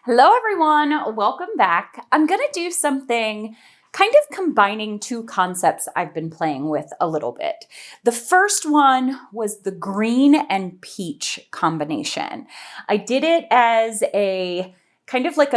Hello everyone, welcome back. I'm gonna do something kind of combining two concepts I've been playing with a little bit. The first one was the green and peach combination. I did it as a kind of like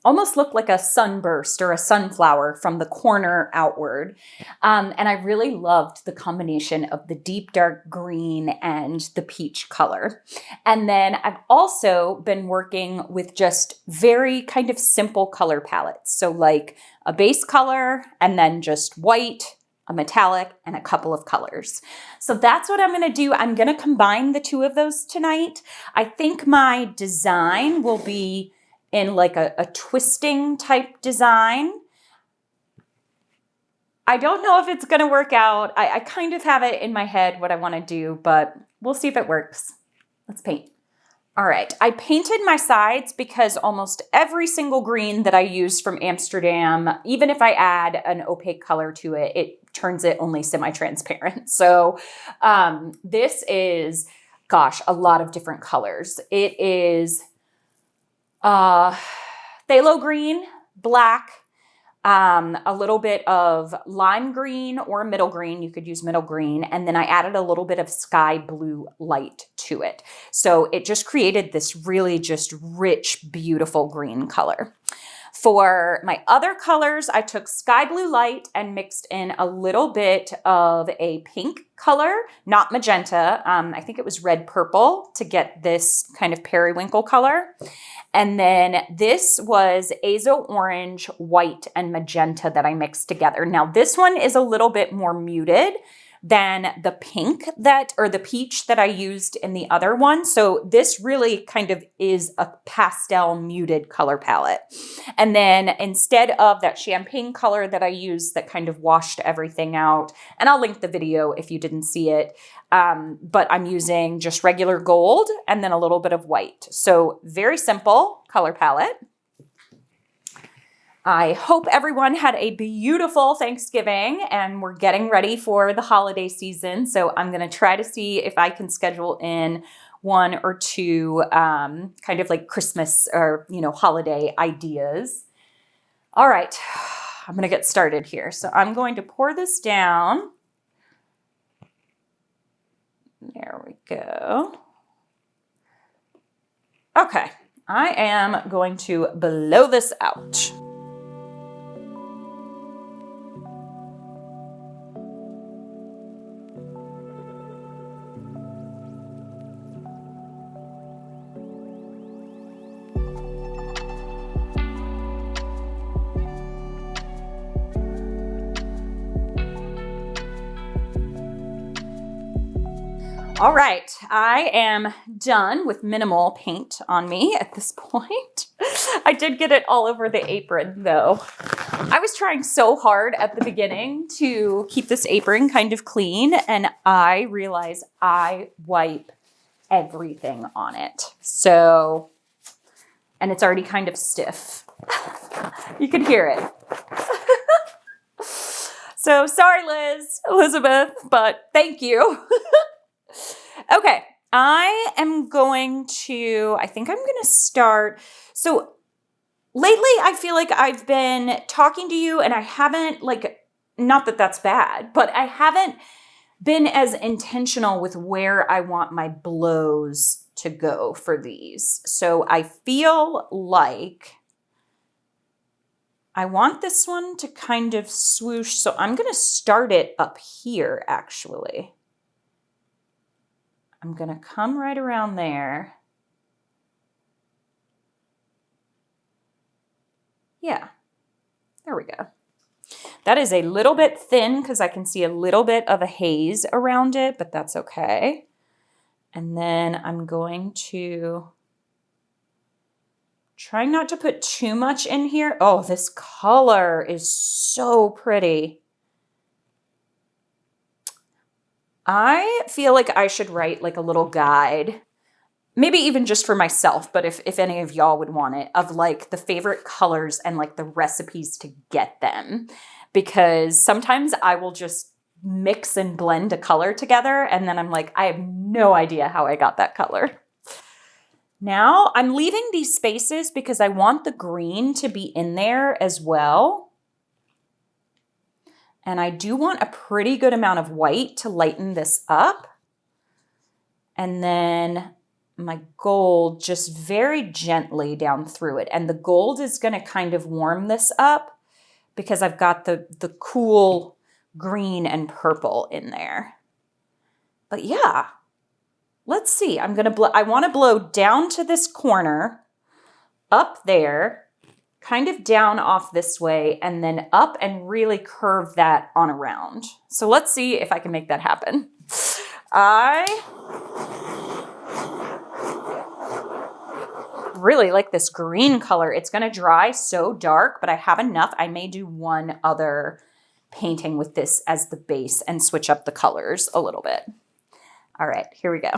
almost looked like a sunburst or a sunflower from the corner outward. And I really loved the combination of the deep dark green and the peach color. And then I've also been working with just very kind of simple color palettes. So like a base color and then just white, a metallic, and a couple of colors. So that's what I'm going to do. I'm going to combine the two of those tonight. I think my design will be in like a twisting type design. I don't know if it's going to work out. I kind of have it in my head what I want to do, but we'll see if it works. Let's paint. All right, I painted my sides because almost every single green that I use from Amsterdam, even if I add an opaque color to it, it turns it only semi-transparent. So this is, gosh, a lot of different colors. It is phthalo green, black, a little bit of lime green or middle green. You could use middle green. And then I added a little bit of sky blue light to it. So it just created this really just rich, beautiful green color. For my other colors, I took sky blue light and mixed in a little bit of a pink color, not magenta. I think it was red purple to get this kind of periwinkle color. And then this was azo orange, white, and magenta that I mixed together. Now this one is a little bit more muted than the pink or the peach that I used in the other one. So this really kind of is a pastel muted color palette. And then instead of that champagne color that I used that kind of washed everything out, and I'll link the video if you didn't see it, but I'm using just regular gold and then a little bit of white. So very simple color palette. I hope everyone had a beautiful Thanksgiving and we're getting ready for the holiday season. So I'm going to try to see if I can schedule in one or two kind of like Christmas or, holiday ideas. All right, I'm going to get started here. So I'm going to pour this down. There we go. Okay, I am going to blow this out. All right, I am done with minimal paint on me at this point. I did get it all over the apron though. I was trying so hard at the beginning to keep this apron kind of clean, and I realized I wipe everything on it. So, and it's already kind of stiff. You can hear it. So sorry, Elizabeth, but thank you. Okay, I think I'm going to start. So lately I feel like I've been talking to you and I haven't not that that's bad, but I haven't been as intentional with where I want my blows to go for these. So I feel like I want this one to kind of swoosh. So I'm going to start it up here actually. I'm going to come right around there. Yeah, there we go. That is a little bit thin because I can see a little bit of a haze around it, but that's okay. And then I'm going to try not to put too much in here. Oh, this color is so pretty. I feel like I should write like a little guide, maybe even just for myself, but if any of y'all would want it, of like the favorite colors and like the recipes to get them. Because sometimes I will just mix and blend a color together and then I'm like, I have no idea how I got that color. Now I'm leaving these spaces because I want the green to be in there as well. And I do want a pretty good amount of white to lighten this up. And then my gold just very gently down through it. And the gold is going to kind of warm this up because I've got the cool green and purple in there. But yeah, let's see. I want to blow down to this corner, up there, kind of down off this way, and then up and really curve that on around. So let's see if I can make that happen. I really like this green color. It's going to dry so dark, but I have enough. I may do one other painting with this as the base and switch up the colors a little bit. All right, here we go.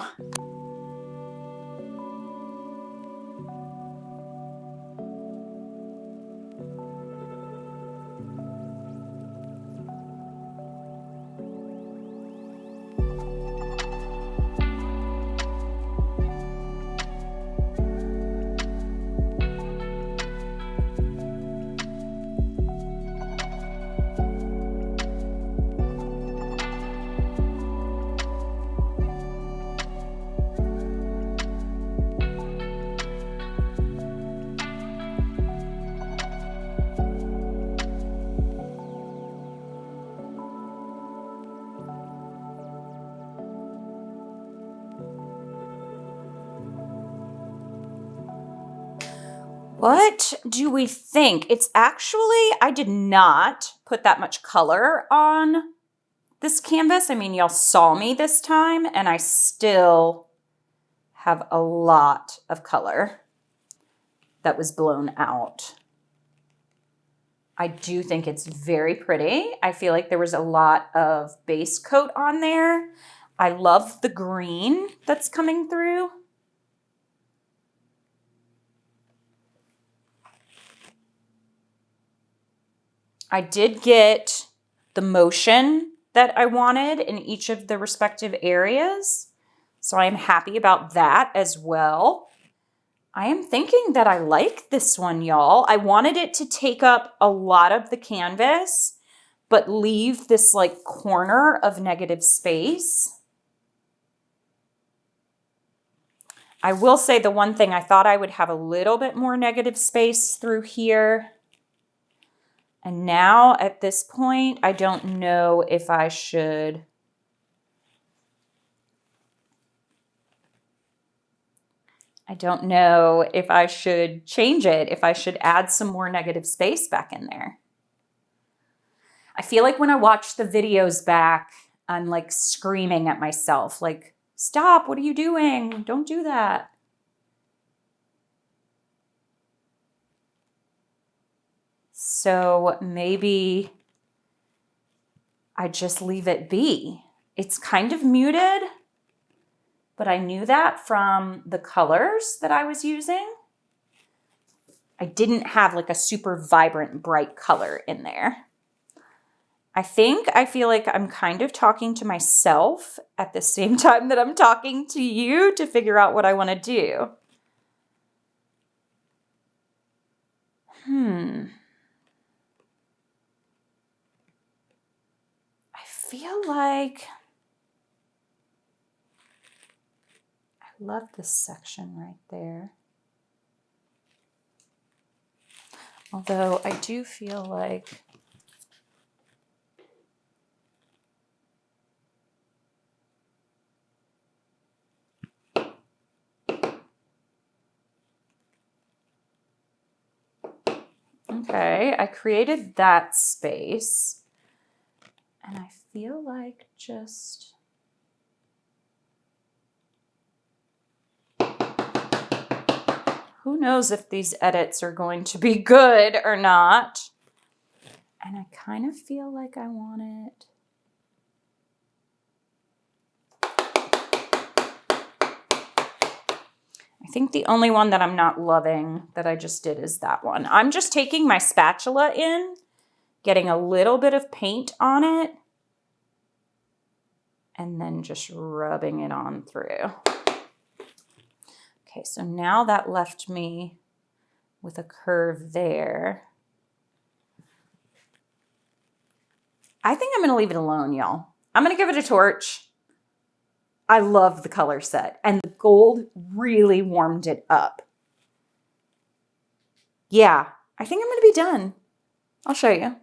What do we think? It's actually, I did not put that much color on this canvas. I mean, y'all saw me this time, and I still have a lot of color that was blown out. I do think it's very pretty. I feel like there was a lot of base coat on there. I love the green that's coming through. I did get the motion that I wanted in each of the respective areas, so I am happy about that as well. I am thinking that I like this one, y'all. I wanted it to take up a lot of the canvas, but leave this like corner of negative space. I will say the one thing, I thought I would have a little bit more negative space through here. And now at this point, I don't know if I should change it, if I should add some more negative space back in there. I feel like when I watch the videos back, I'm like screaming at myself, like, stop, what are you doing? Don't do that. So maybe I just leave it be. It's kind of muted, but I knew that from the colors that I was using. I didn't have like a super vibrant, bright color in there. I feel like I'm kind of talking to myself at the same time that I'm talking to you to figure out what I want to do. I feel like I love this section right there. Although I do feel like okay, I created that space. And I feel like just who knows if these edits are going to be good or not. And I kind of feel like I want it. I think the only one that I'm not loving that I just did is that one. I'm just taking my spatula in, getting a little bit of paint on it, and then just rubbing it on through. Okay, so now that left me with a curve there. I think I'm gonna leave it alone, y'all. I'm gonna give it a torch. I love the color set, and the gold really warmed it up. Yeah, I think I'm gonna be done. I'll show you.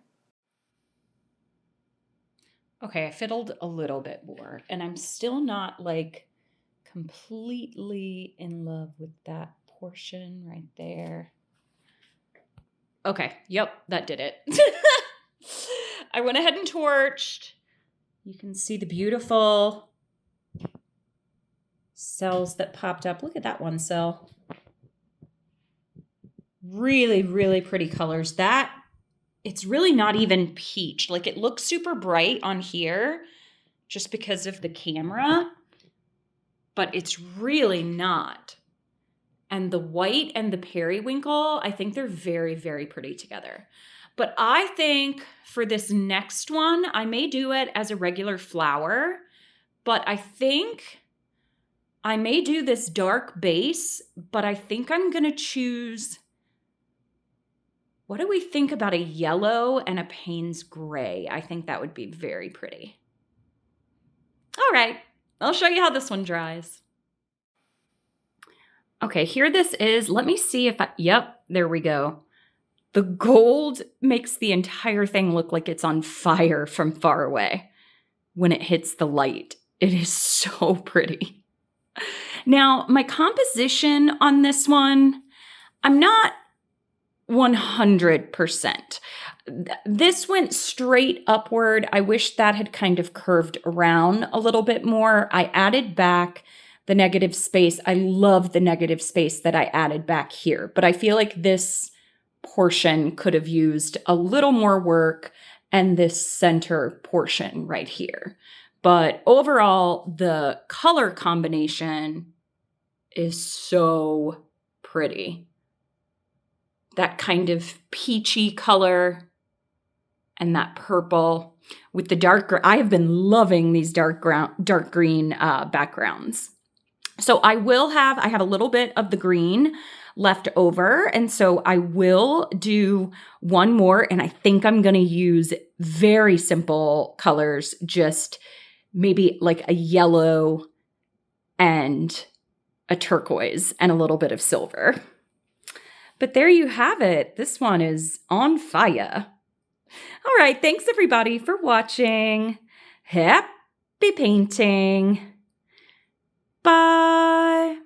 Okay, I fiddled a little bit more, and I'm still not like completely in love with that portion right there. Okay, yep, that did it. I went ahead and torched. You can see the beautiful cells that popped up. Look at that one cell. Really, really pretty colors. That, it's really not even peach. Like it looks super bright on here just because of the camera, but it's really not. And the white and the periwinkle, I think they're very, very pretty together. But I think for this next one, I may do it as a regular flower, but I think I may do this dark base, but I think I'm gonna choose, what do we think about a yellow and a Payne's gray? I think that would be very pretty. All right, I'll show you how this one dries. Okay, here this is. Let me see if yep, there we go. The gold makes the entire thing look like it's on fire from far away when it hits the light. It is so pretty. Now, my composition on this one, I'm not 100%. This went straight upward. I wish that had kind of curved around a little bit more. I added back the negative space. I love the negative space that I added back here, but I feel like this portion could have used a little more work, and this center portion right here. But overall, the color combination is so pretty. That kind of peachy color and that purple with the dark. I have been loving these dark green backgrounds. So I have a little bit of the green left over. And so I will do one more, and I think I'm going to use very simple colors, just maybe like a yellow and a turquoise and a little bit of silver. But there you have it. This one is on fire. All right. Thanks everybody for watching. Happy painting. Bye.